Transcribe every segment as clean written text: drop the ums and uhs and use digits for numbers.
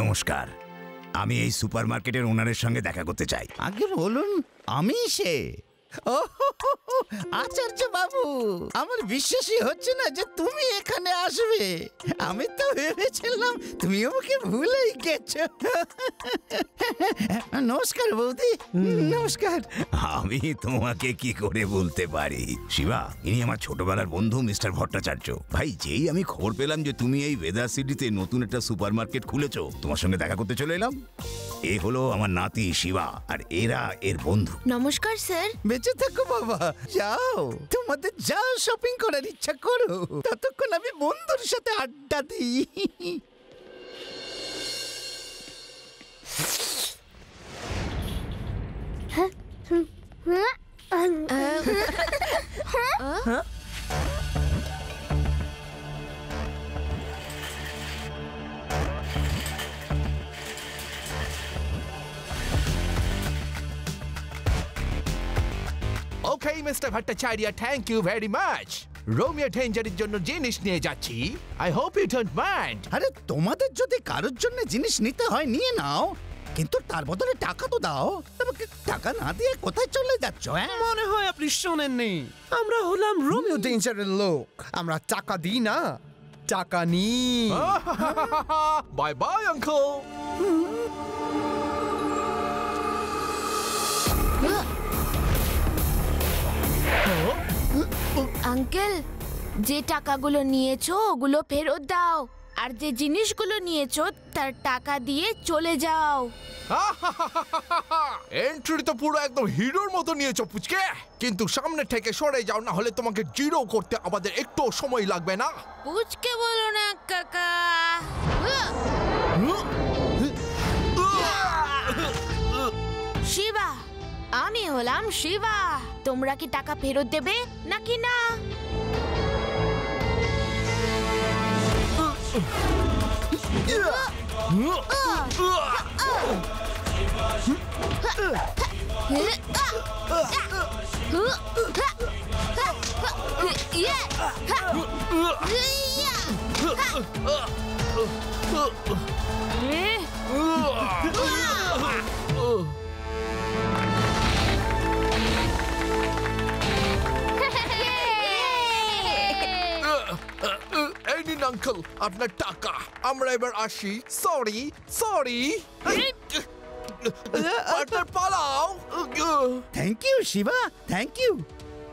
নমস্কার, আমি এই সুপারমার্কেটের ওনারের সঙ্গে দেখা করতে চাই। আগে বলুন, আমি সে। আচার্য বাবু, আমার বিশ্বাসই হচ্ছে না যে তুমি এখানে আসবে। আমি তো ভেবেছিলাম তুমি আমাকে ভুলেই গেছো। নমস্কার বৌদি, নমস্কার। আমি তোমাকে কি করে বলতে পারি শিবা, ইনি আমার ছোটবেলার বন্ধু মিস্টার ভট্টাচার্য। ভাই, যেই আমি খবর পেলাম যে তুমি এই ওয়েদার সিটিতে নতুন একটা সুপারমার্কেট খুলেছো, তোমার সঙ্গে দেখা করতে চলে এলাম। এ হলো আমার নাতি শিবা, আর এরা এর বন্ধু। নমস্কার স্যার। বেঁচে থাকো বাবা, যাও তোমাদের যা শপিং করার ইচ্ছা করো, ততক্ষণ আমি বন্ধুর সাথে আড্ডা দিই। Okay, Mr. Bhattacharya, thank you very much. Romeo Danger'ের জন্য জিনিস নিয়ে যাচ্ছি। I hope you don't mind. আরে তোমাদের যদি কারোর জন্য জিনিস নিতে হয় নিয়ে নাও, কিন্তু তার বদলে টাকা তো দাও। আমাকে টাকা না দিয়ে কোথায় চলে যাচ্ছ? মনে হয় আপনি শোনেননি, আমরা হলাম রোমিও ডেঞ্জারের লোক। আমরা টাকা দিই না, টাকা নিই। Bye bye, uncle. আঙ্কেল, যে টাকাগুলো নিয়েছো ওগুলো ফেরত দাও, আর যে জিনিসগুলো নিয়েছো তার টাকা দিয়ে চলে যাও। এন্ট্রি তো পুরো একদম হিরোর মতো নিয়েছো পুচকে, কিন্তু সামনে থেকে সরে যাও, না হলে তোমাকে জিরো করতে আমাদের একটু সময় লাগবে না। পুচকে বলো না কাকা। শিবা, আমি হলাম শিবা। তোমরা কি টাকা ফেরত দেবে নাকি না? এই নিন আঙ্কেল আপনার টাকা। আমরা এবার আসি। সরি সরি, পার্টনার পালাও। Thank you Shiba, thank you.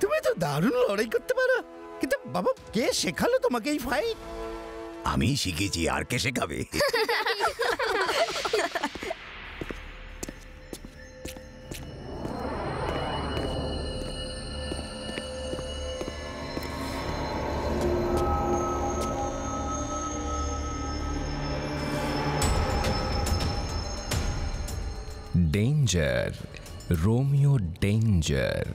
তুমি তো দারুণ লড়াই করতে পারো, কিন্তু বাবা কে শেখালো তোমাকে এই ফাইট? আমি শিখেছি, আর কে শেখাবে? Danger, Romeo danger.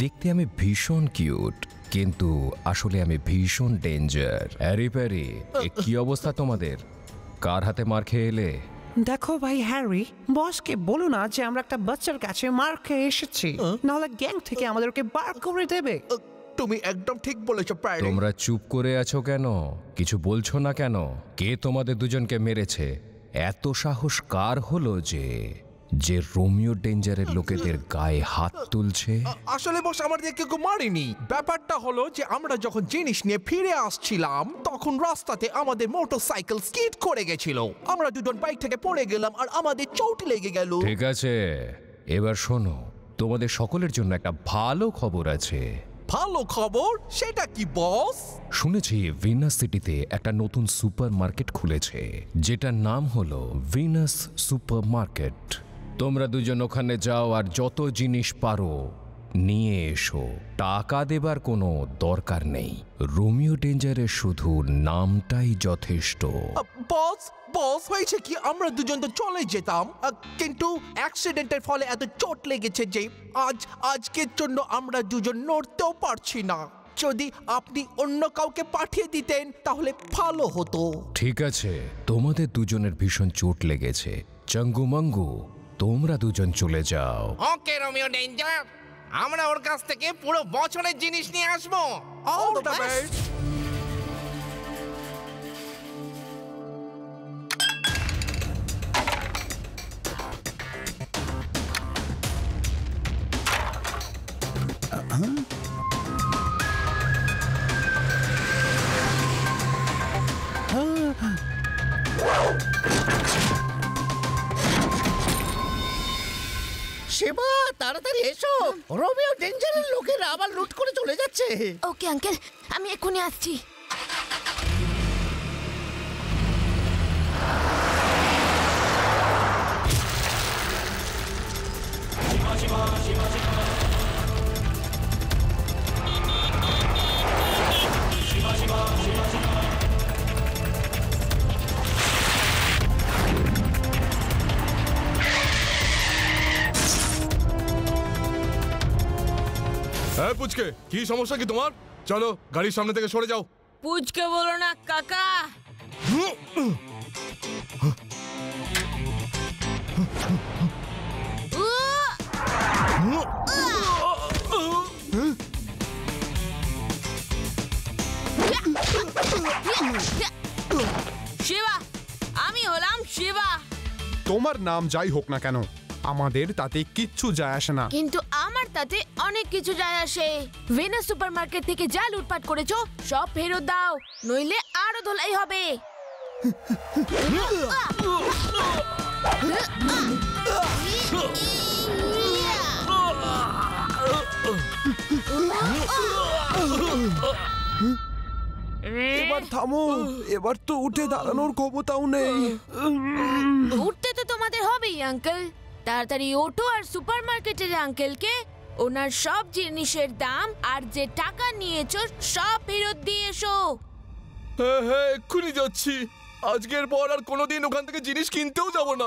দেখতে আমি ভীষণ কিউট, কিন্তু আসলে আমি ভীষণ ডেঞ্জার। হ্যারি প্যারি, কি অবস্থা তোমাদের? কার হাতে মার খেয়ে এলে? দেখো ভাই হ্যারি, বসকে বলো না যে আমরা একটা বাচ্চার কাছে মার খেয়ে এসেছি, নাহলে গ্যাং থেকে আমাদেরকে বার করে দেবে। তুমি একদম ঠিক বলেছো প্যারি। তোমরা চুপ করে আছো কেন? কিছু বলছো না কেন? কে তোমাদের দুজনকে মেরেছে? এত সাহস কার হলো যে রোমিও ডেঞ্জারের লোকেদের গায়ে হাত তুলছে? আসলে বস আমাদের কেউ মারিনি। ব্যাপারটা হলো যে আমরা যখন জিনিস নিয়ে ফিরে আসছিলাম, তখন রাস্তাতে আমাদের মোটরসাইকেল স্কিড করে গেছিল। আমরা দুজন বাইক থেকে পড়ে গেলাম আর আমাদের চোট লেগে গেল। ঠিক আছে, এবার শোনো, তোমাদের সকলের জন্য একটা ভালো খবর আছে। ভালো খবর? সেটা কি বস? শুনেছি ভিনাস সিটিতে একটা নতুন সুপার মার্কেট খুলেছে, যেটার নাম হলো ভিনাস সুপার মার্কেট। তোমরা দুজন ওখানে যাও আর যত জিনিস পারো নিয়ে এসো। টাকা দেবার কোনো দরকার নেই। রোমিও ডেঞ্জারের শুধু নামটাই যথেষ্ট। বস বস হয়েছে কি, আমরা দুজন তো চলে যেতাম, কিন্তু অ্যাক্সিডেন্টের ফলে এত চোট লেগেছে যে আজকের জন্য আমরা দুজন নড়তেও পারছি না। যদি আপনি অন্য কাউকে পাঠিয়ে দিতেন তাহলে ভালো হতো। ঠিক আছে, তোমাদের দুজনের ভীষণ চোট লেগেছে। চাঙ্গু মাঙ্গু, তোমরা দুজন চলে যাও। ওকে রোমিও ডেঞ্জার, আমরা ওর কাছ থেকে পুরো বছরের জিনিস নিয়ে আসবো। All the best. শিবা, তাড়াতাড়ি এসো, রোমিও ডেঞ্জারের লোকেরা আবার লুট করে চলে যাচ্ছে। ওকে আঙ্কেল, আমি এক্ষুনি আসছি। হ্যাঁ পুচকে, কি সমস্যা কি তোমার? চলো গাড়ির সামনে থেকে সরে যাও। পুচকে বলো না কাকা। শিবা, আমি হলাম শিবা। তোমার নাম যাই হোক না কেন, আমাদের তাতে কিচ্ছু যায় আসে না। কিন্তু আমার তাতে অনেক কিছু যায় আসে। ভেনাস সুপারমার্কেট থেকে যা লুটপাট করেছো সব ফেরত দাও, নইলে আরো ধোলাই হবে। এবার থামো, এবার তো উঠে দাঁড়ানোর ক্ষমতাও নেই। উঠতে তো তোমাদের হবেই আঙ্কেল। তাড়াতাড়ি ওঠো আর সুপারমার্কেটের আঙ্কেলকে ওনার সব জিনিসের দাম আর যে টাকা নিয়েছো সব ফেরত দিয়ে এসো। হ্যাঁ হ্যাঁ, এক্ষুনি যাচ্ছি। আজকের পর আর কোনোদিন ওখান থেকে জিনিস কিনতেও যাব না।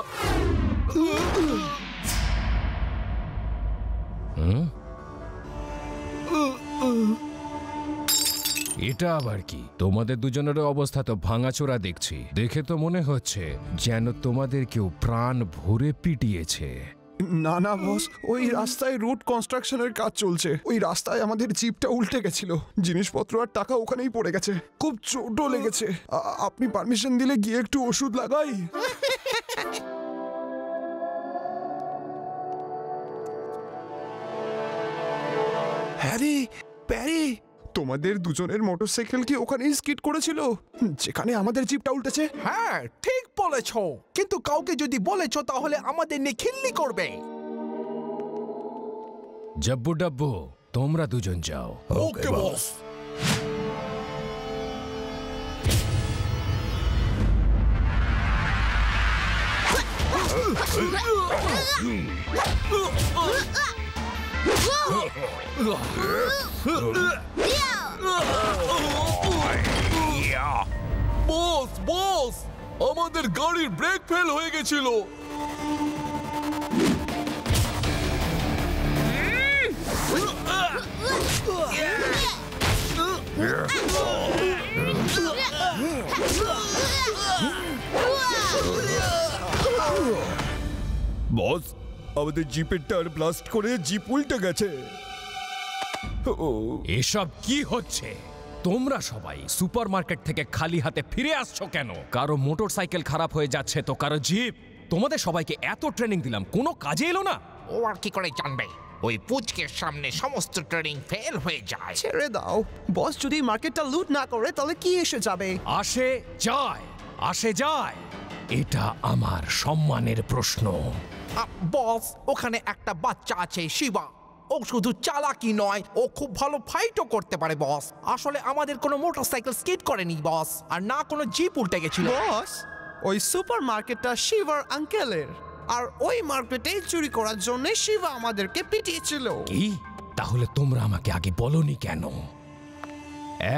এটা আবার কি? তোমাদের দুজনের অবস্থা তো ভাঙাচোরা দেখছি। দেখে তো মনে হচ্ছে যেন তোমাদের কেউ প্রাণ ভরে পিটিয়েছে। না না বস, ওই রাস্তায় রোড কনস্ট্রাকশনের কাজ চলছে। ওই রাস্তায় আমাদের জিপটা উল্টে গেছিল, জিনিসপত্র আর টাকা ওখানেই পড়ে গেছে। খুব চোটও লেগেছে। আপনি পারমিশন দিলে গিয়ে একটু ওষুধ লাগাই। হ্যারি, প্যারি, তোমাদের দুজনের মোটরসাইকেল কি ওখানেই স্কিড করেছিল যেখানে আমাদের জিপটা উল্টেছে? হ্যাঁ ঠিক বলেছো, কিন্তু কাউকে যদি বলেছো তাহলে আমাদের নিয়ে খিল্লি করবে। জব্বু ডাব্বু, তোমরা দুজন যাও। ওকে বস। বস বস, আমাদের গাড়ির ব্রেক ফেল হয়ে গেছিল। বস, আমাদের জিপের টায়ার ব্লাস্ট করে জিপ উল্টে গেছে। এসব কি হচ্ছে? তোমরা সবাই সুপারমার্কেট থেকে খালি হাতে ফিরে আসছো কেন? কারো মোটরসাইকেল খারাপ হয়ে যাচ্ছে তো কারো জিপ। তোমাদের সবাইকে এত ট্রেনিং দিলাম, কোনো কাজে এলো না। ও আর কি করে জানবে? ওই পুচকের সামনে সমস্ত ট্রেনিং ফেল হয়ে যায়। ছেড়ে দাও, বস যদি মার্কেটটা লুট না করে তাহলে কি এসে যাবে? আসে যায়, আসে যায়, এটা আমার সম্মানের প্রশ্ন। বস, ওখানে একটা বাচ্চা আছে শিবা। ও শুধু চালাকি নয়, ও খুব ভালো ফাইটও করতে পারে বস। আসলে আমাদের কোনো মোটরসাইকেল স্কিড করেনি বস, আর না কোনো জিপ উল্টে গেছিল। বস, ওই সুপার মার্কেটটা শিবার আঙ্কেলের, আর ওই মার্কেটে চুরি করার জন্য শিবা আমাদেরকে পিটিয়েছিল। কি? তাহলে তোমরা আমাকে আগে বলনি কেন?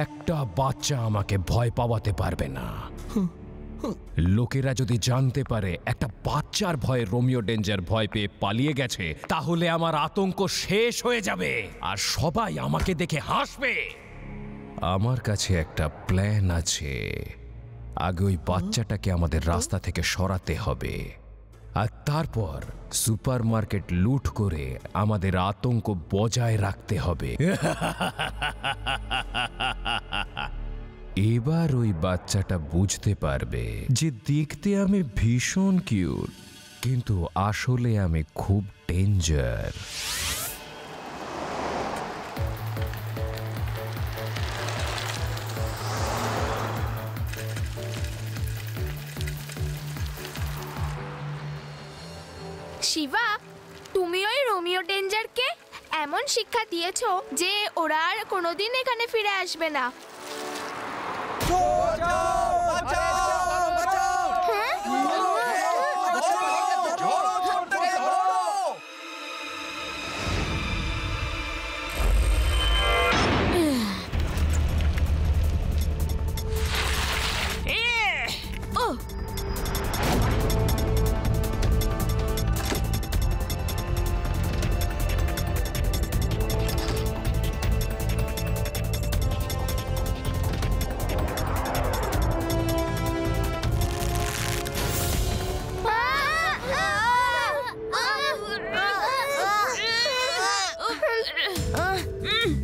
একটা বাচ্চা আমাকে ভয় পাওয়াতে পারবে না। লোকেরা যদি জানতে পারে একটা বাচ্চার ভয়ে রোমিও ডেঞ্জার ভয় পেয়ে পালিয়ে গেছে, তাহলে আমার আতঙ্ক শেষ হয়ে যাবে আর সবাই আমাকে দেখে হাসবে। আমার কাছে একটা প্ল্যান আছে। আগে ওই বাচ্চাটাকে আমাদের রাস্তা থেকে সরাতে হবে, আর তারপর সুপারমার্কেট লুট করে আমাদের আতঙ্ক বজায় রাখতে হবে। এবার ওই বাচ্চাটা বুঝতে পারবে যে দেখতে আমি ভীষণ কিউট, কিন্তু আসলে আমি খুব ডেঞ্জার। শিবা, তুমি ওই রোমিও ডেঞ্জারকে এমন শিক্ষা দিয়েছো যে ওরা আর কোনোদিন এখানে ফিরে আসবে না।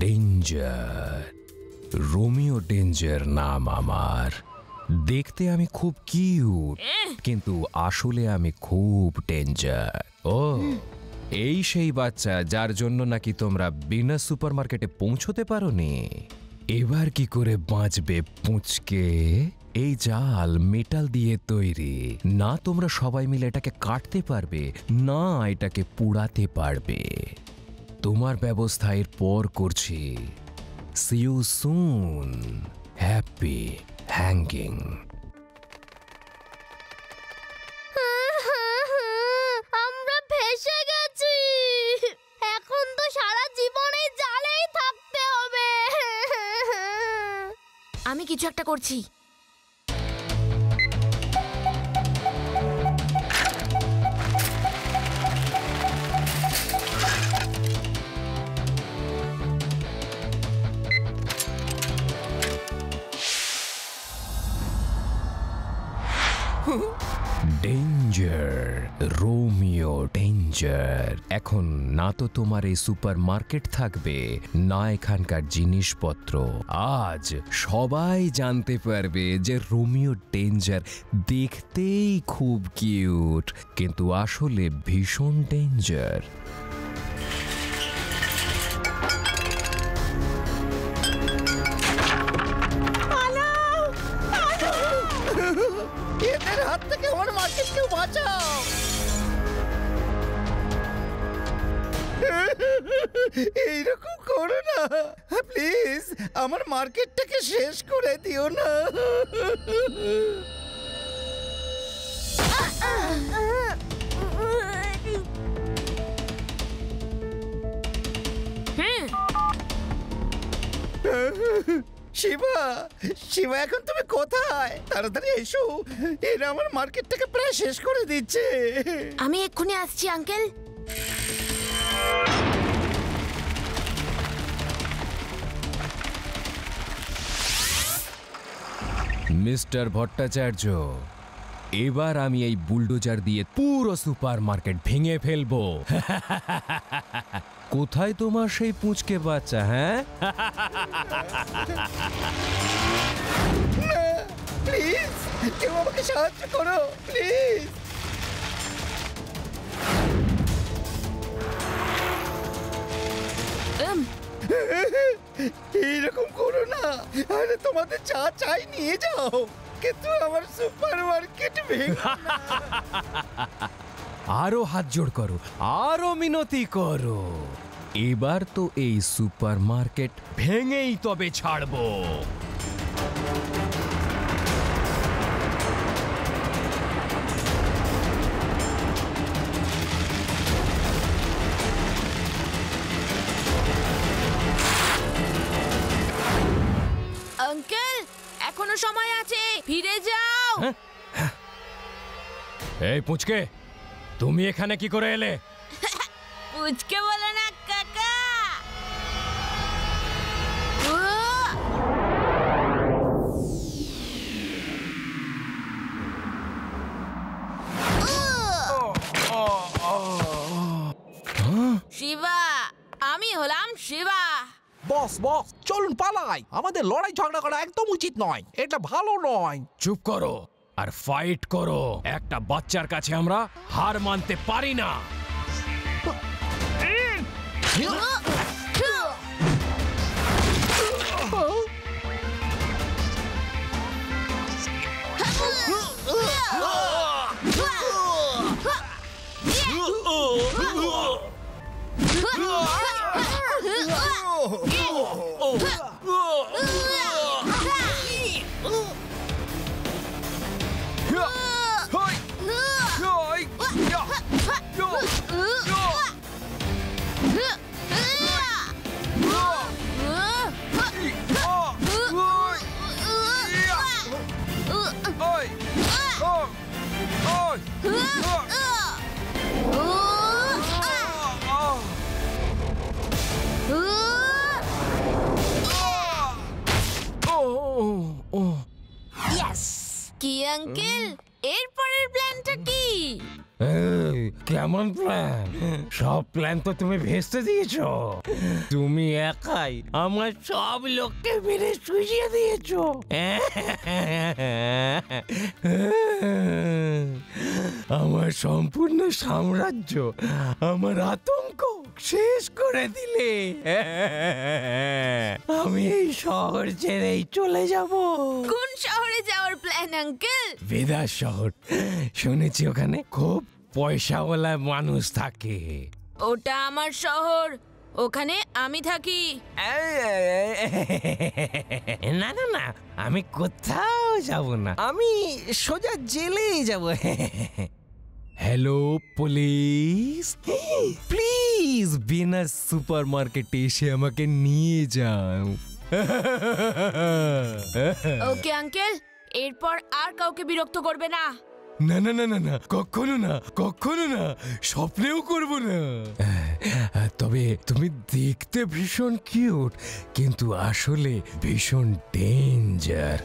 ডেঞ্জার, রোমিও ডেঞ্জার নাম আমার। দেখতে আমি খুব কিউট, কিন্তু আসলে আমি খুব ডেঞ্জার। ও, এই সেই বাচ্চা যার জন্য নাকি তোমরা বিনা সুপারমার্কেটে পৌঁছতে পারোনি। এবার কি করে বাঁচবে পুঁচকে? এই জাল মেটাল দিয়ে তৈরি, না তোমরা সবাই মিলে এটাকে কাটতে পারবে, না এটাকে পুড়াতে পারবে। তোমার ব্যবস্থা এর পর করছি। See you soon. Happy hanging. আমরা ভেসে গেছি, এখন তো সারা জীবনে জালেই থাকতে হবে। আমি কিছু একটা করছি। Danger, Romeo danger. এখন না তো তোমার এই সুপার মার্কেট থাকবে, না এখানকার জিনিসপত্র। আজ সবাই জানতে পারবে যে রোমিও ডেঞ্জার দেখতেই খুব কিউট, কিন্তু আসলে ভীষণ ডেঞ্জার। এদের হাত থেকে আমার মার্কেটকে বাঁচাও। এইরকম করো না প্লিজ, আমার মার্কেটটাকে শেষ করে দিও না। শিবা, শিবা এখন তুমি কোথায়? তাড়াতাড়ি এসো, এরা আমার মার্কেটটাকে প্রায় শেষ করে দিচ্ছে। আমি এক্ষুনি আসছি আঙ্কেল। মিস্টার ভট্টাচার্য, এবার আমি এই বুলডোজার দিয়ে পুরো সুপার মার্কেট ভেঙে ফেলবো। কোথায় তোমার সেই পুঁচকে বাচ্চা? হ্যাঁ, প্লিজ কেউ আমাকে সাহায্য করো প্লিজ। এইরকম করো না, আরে তোমাদের যা চাই নিয়ে যাও, কিন্তু আমার সুপার মার্কেট ভেঙো না। আরো হাত জোড় করো, আরো মিনতি করো। এবার তো এই সুপার মার্কেট ভেঙেই তবে ছাড়বো। আঙ্কেল, এখনো সময় আছে, ফিরে যাও। এই পুঁচকে, তুমি এখানে কি করে এলে? পুচকে বলে না কাকা। শিবা, আমি হলাম শিবা। বস বস, চলুন পালাই। আমাদের লড়াই ঝগড়া করা একদম উচিত নয়, এটা ভালো নয়। চুপ করো আর ফাইট করো। একটা বাচ্চার কাছে আমরা হার মানতে পারি না। কি আঙ্কেল এরপরের প্ল্যানটা কি? কেমন প্ল্যান? সব প্ল্যান তো তুমি ভেস্তে দিয়েছো। তুমি একাই আমার সব লোককে মেরে শুইয়ে দিয়েছো। আমার সম্পূর্ণ সাম্রাজ্য, আমার আতঙ্ক শেষ করে দিলে। আমি এই শহর ছেড়েই চলে যাব। কোন শহরে যাওয়ার প্ল্যান আঙ্কেল? ভেদাস শহর। শুনেছি ওখানে খুব পয়সাওয়ালা মানুষ থাকে। ওটা আমার শহর, ওখানে আমি থাকি। না না না, আমি কোথাও যাব না, আমি সোজা জেলেই যাব। Hello police, please Venus super মার্কেটে এসে আমাকে নিয়ে যাও। ওকে আঙ্কেল, এরপর আর কাউকে বিরক্ত করবে না। না না না না না, কখনো না, কখনো না, স্বপ্নেও করব না। তবে তুমি দেখতে ভীষণ কিউট, কিন্তু আসলে ভীষণ ডেঞ্জার।